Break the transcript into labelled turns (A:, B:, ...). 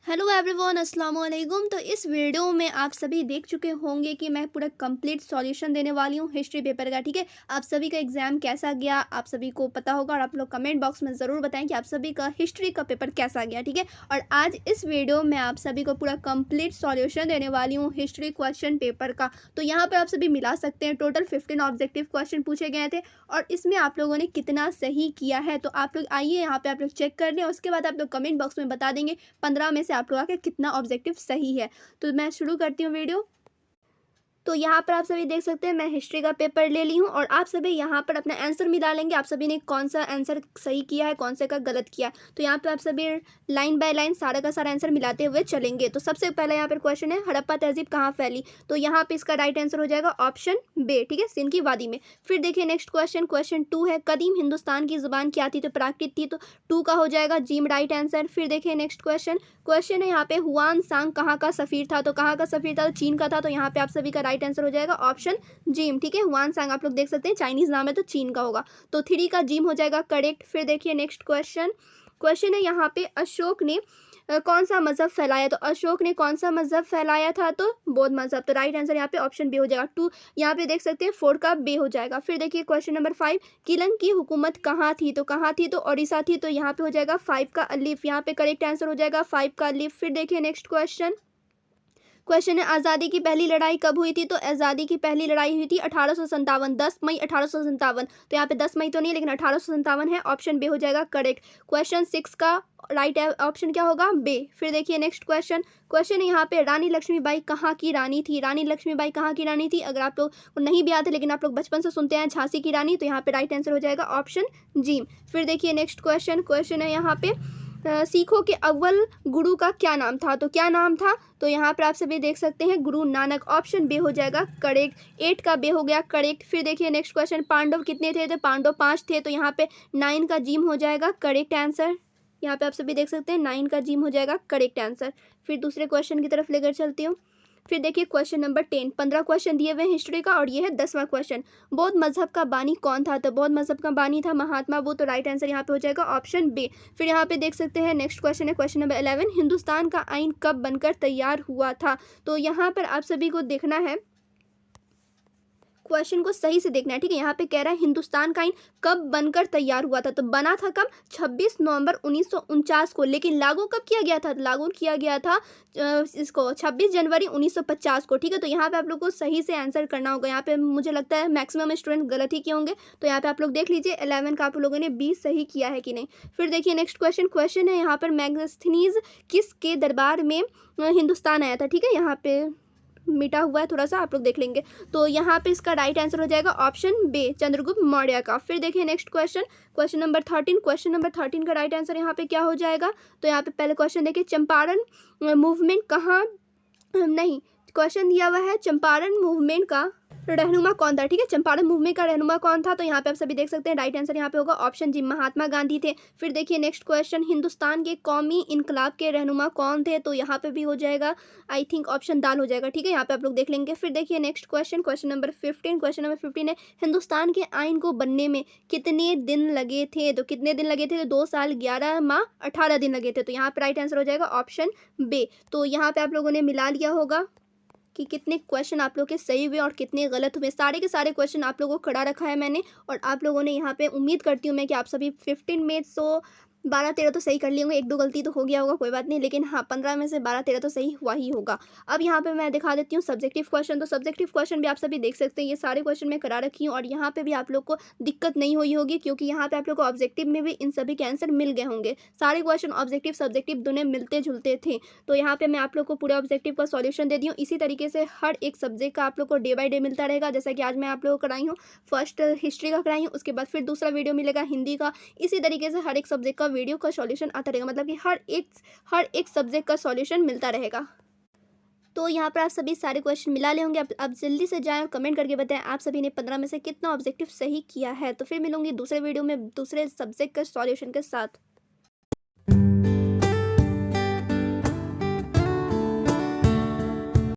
A: Hello everyone, अस्सलाम वालेकुम। तो इस वीडियो में आप सभी देख चुके होंगे कि मैं पूरा कंप्लीट सॉल्यूशन देने वाली हूँ हिस्ट्री पेपर का। ठीक है, आप सभी का एग्जाम कैसा गया आप सभी को पता होगा और आप लोग कमेंट बॉक्स में ज़रूर बताएं कि आप सभी का हिस्ट्री का पेपर कैसा गया। ठीक है, और आज इस वीडियो में आप सभी को पूरा कंप्लीट सॉल्यूशन देने वाली हूँ हिस्ट्री क्वेश्चन पेपर का। तो यहाँ पर आप सभी मिला सकते हैं, टोटल 15 ऑब्जेक्टिव क्वेश्चन पूछे गए थे और इसमें आप लोगों ने कितना सही किया है। तो आप लोग आइए यहाँ पे आप लोग चेक कर लें, उसके बाद आप लोग कमेंट बॉक्स में बता देंगे 15 में से आप लोगों का कितना ऑब्जेक्टिव सही है। तो मैं शुरू करती हूँ वीडियो। तो यहाँ पर आप सभी देख सकते हैं मैं हिस्ट्री का पेपर ले ली हूँ और आप सभी यहाँ पर अपना आंसर मिला लेंगे, आप सभी ने कौन सा आंसर सही किया है कौन से का गलत किया है। तो यहाँ पे आप सभी लाइन बाय लाइन सारा का सारा आंसर मिलाते हुए चलेंगे। तो सबसे पहला यहाँ पर क्वेश्चन है, हड़प्पा तहजीब कहाँ फैली? तो यहाँ पे इसका राइट आंसर हो जाएगा ऑप्शन बे। ठीक है, सिंध की वादी में। फिर देखिए नेक्स्ट क्वेश्चन, क्वेश्चन 2 है, कदीम हिंदुस्तान की जुबान क्या थी? तो प्राकृत थी, तो 2 का हो जाएगा जिम राइट आंसर। फिर देखिए नेक्स्ट क्वेश्चन, क्वेश्चन है यहाँ पे हुआन सांग कहाँ का सफ़ीर था? तो कहाँ का सफ़ीर था? तो चीन का था। तो यहाँ पे आप सभी का राइट आंसर हो जाएगा ऑप्शन जिम। ठीक है, हुआन सांग आप लोग देख सकते हैं चाइनीज नाम है तो चीन का होगा, तो 3 का जिम हो जाएगा करेक्ट। फिर देखिए नेक्स्ट क्वेश्चन, क्वेश्चन है यहाँ पे अशोक ने कौन सा मजहब फैलाया? तो अशोक ने कौन सा मजहब फैलाया था? तो बौद्ध मजहब। तो राइट आंसर यहाँ पे ऑप्शन बी हो जाएगा। 2 यहाँ पे देख सकते हैं 4 का बे हो जाएगा। फिर देखिए क्वेश्चन नंबर 5, किलन की हुकूमत कहाँ थी? तो कहाँ थी? तो ओडिशा थी। तो यहाँ पे हो जाएगा 5 का अलिफ, यहाँ पे करेक्ट आंसर हो जाएगा 5 का अलिफ। फिर देखिए नेक्स्ट क्वेश्चन, क्वेश्चन है आज़ादी की पहली लड़ाई कब हुई थी? तो आज़ादी की पहली लड़ाई हुई थी 1857, 10 मई 1857। तो यहाँ पे 10 मई तो नहीं लेकिन 1857 है, ऑप्शन बे हो जाएगा करेक्ट। क्वेश्चन 6 का राइट ऑप्शन क्या होगा? बे। फिर देखिए नेक्स्ट क्वेश्चन, क्वेश्चन है यहाँ पे रानी लक्ष्मीबाई कहाँ की रानी थी? रानी लक्ष्मीबाई कहाँ की रानी थी? अगर आप लोग को नहीं भी आते लेकिन आप लोग बचपन से सुनते हैं झांसी की रानी, तो यहाँ पे राइट आंसर हो जाएगा ऑप्शन जी। फिर देखिए नेक्स्ट क्वेश्चन, क्वेश्चन है यहाँ पे सिखों के अव्वल गुरु का क्या नाम था? तो क्या नाम था? तो यहाँ पर आप सभी देख सकते हैं गुरु नानक, ऑप्शन बे हो जाएगा करेक्ट। 8 का बे हो गया करेक्ट। फिर देखिए नेक्स्ट क्वेश्चन, पांडव कितने थे? तो पांडव 5 थे। तो यहाँ पे 9 का जिम हो जाएगा करेक्ट आंसर। यहाँ पे आप सभी देख सकते हैं 9 का जिम हो जाएगा करेक्ट आंसर। फिर दूसरे क्वेश्चन की तरफ लेकर चलती हूँ। फिर देखिए क्वेश्चन नंबर 10, 15 क्वेश्चन दिए हुए हैं हिस्ट्री का और ये है 10वां क्वेश्चन, बौद्ध मजहब का बानी कौन था? तो बौद्ध मजहब का बानी था महात्मा बुद्ध। तो राइट आंसर यहाँ पे हो जाएगा ऑप्शन बे। फिर यहाँ पे देख सकते हैं नेक्स्ट क्वेश्चन है क्वेश्चन नंबर 11, हिंदुस्तान का आइन कब बनकर तैयार हुआ था? तो यहाँ पर आप सभी को देखना है, क्वेश्चन को सही से देखना है। ठीक है, यहाँ पे कह रहा है हिंदुस्तान का आइन कब बनकर तैयार हुआ था? तो बना था कब? 26 नवंबर 1949 को, लेकिन लागू कब किया गया था? लागू किया गया था इसको 26 जनवरी 1950 को। ठीक है, तो यहाँ पे आप लोग को सही से आंसर करना होगा। यहाँ पे मुझे लगता है मैक्सिमम स्टूडेंट गलत ही किए होंगे, तो यहाँ पे आप लोग देख लीजिए 11 का आप लोगों ने 20 सही किया है कि नहीं। फिर देखिए नेक्स्ट क्वेश्चन, क्वेश्चन है यहाँ पर मैगस्थनीज किसके दरबार में हिंदुस्तान आया था? ठीक है, यहाँ पे मिटा हुआ है थोड़ा सा, आप लोग देख लेंगे। तो यहाँ पे इसका राइट आंसर हो जाएगा ऑप्शन बे, चंद्रगुप्त मौर्य का। फिर देखिए next question, question number 13, question number 13 का राइट आंसर यहाँ पे क्या हो जाएगा? तो यहाँ पे पहले क्वेश्चन देखिए, चंपारण मूवमेंट कहाँ नहीं, क्वेश्चन दिया हुआ है चंपारण मूवमेंट का रहनुमा कौन था? ठीक है, चंपारण मूवमेंट का रहनुमा कौन था? तो यहाँ पे आप सभी देख सकते हैं राइट आंसर यहाँ पे होगा ऑप्शन जी, महात्मा गांधी थे। फिर देखिए नेक्स्ट क्वेश्चन, हिंदुस्तान के कौमी इनकलाब के रहनुमा कौन थे? तो यहाँ पे भी हो जाएगा आई थिंक ऑप्शन दाल हो जाएगा। ठीक है, यहाँ पे आप लोग देख लेंगे। फिर देखिए next question, question number 15, question number 15 है, हिंदुस्तान के आइन को बनने में कितने दिन लगे थे? तो कितने दिन लगे थे? तो 2 साल 11 माह 18 दिन लगे थे। तो यहाँ पे राइट आंसर हो जाएगा ऑप्शन बे। तो यहाँ पे आप लोगों ने मिला लिया होगा कि कितने क्वेश्चन आप लोग के सही हुए और कितने गलत हुए। सारे के सारे क्वेश्चन आप लोगों को खड़ा रखा है मैंने और आप लोगों ने यहाँ पे उम्मीद करती हूँ मैं कि आप सभी 15 में तो 12-13 तो सही कर लिए होंगे, 1-2 गलती तो हो गया होगा कोई बात नहीं, लेकिन हाँ 15 में से 12-13 तो सही हुआ ही होगा। अब यहाँ पे मैं दिखा देती हूँ सब्जेक्टिव क्वेश्चन। तो सब्जेक्टिव क्वेश्चन भी आप सभी देख सकते हैं, ये सारे क्वेश्चन मैं करा रखी हूँ और यहाँ पे भी आप लोग को दिक्कत नहीं हुई होगी क्योंकि यहाँ पे आप लोग को ऑब्जेक्टिव में भी इन सभी के आंसर मिल गए होंगे। सारे क्वेश्चन ऑब्जेक्टिव सब्जेक्टिव दोनों मिलते जुलते थे। तो यहाँ पे मैं आप लोग को पूरे ऑब्जेक्टिव का सॉल्यूशन दे दी हूँ। इसी तरीके से हर एक सब्जेक्ट का आप लोग को डे बाय डे मिलता रहेगा, जैसा कि आज मैं आप लोगों को कराई हूँ। फर्स्ट हिस्ट्री का कराई हूँ, उसके बाद फिर दूसरा वीडियो मिलेगा हिंदी का। इसी तरीके से हर एक सब्जेक्ट का वीडियो का सॉल्यूशन आता रहेगा, मतलब कि हर एक सब्जेक्ट का सॉल्यूशन मिलता रहेगा। तो यहाँ पर आप सभी सारे क्वेश्चन मिला ले होंगे। आप जल्दी से जाएं और कमेंट करके बताएं आप सभी ने 15 में से कितना ऑब्जेक्टिव सही किया है। तो फिर मिलूंगी दूसरे वीडियो में दूसरे सब्जेक्ट के सॉल्यूशन के साथ।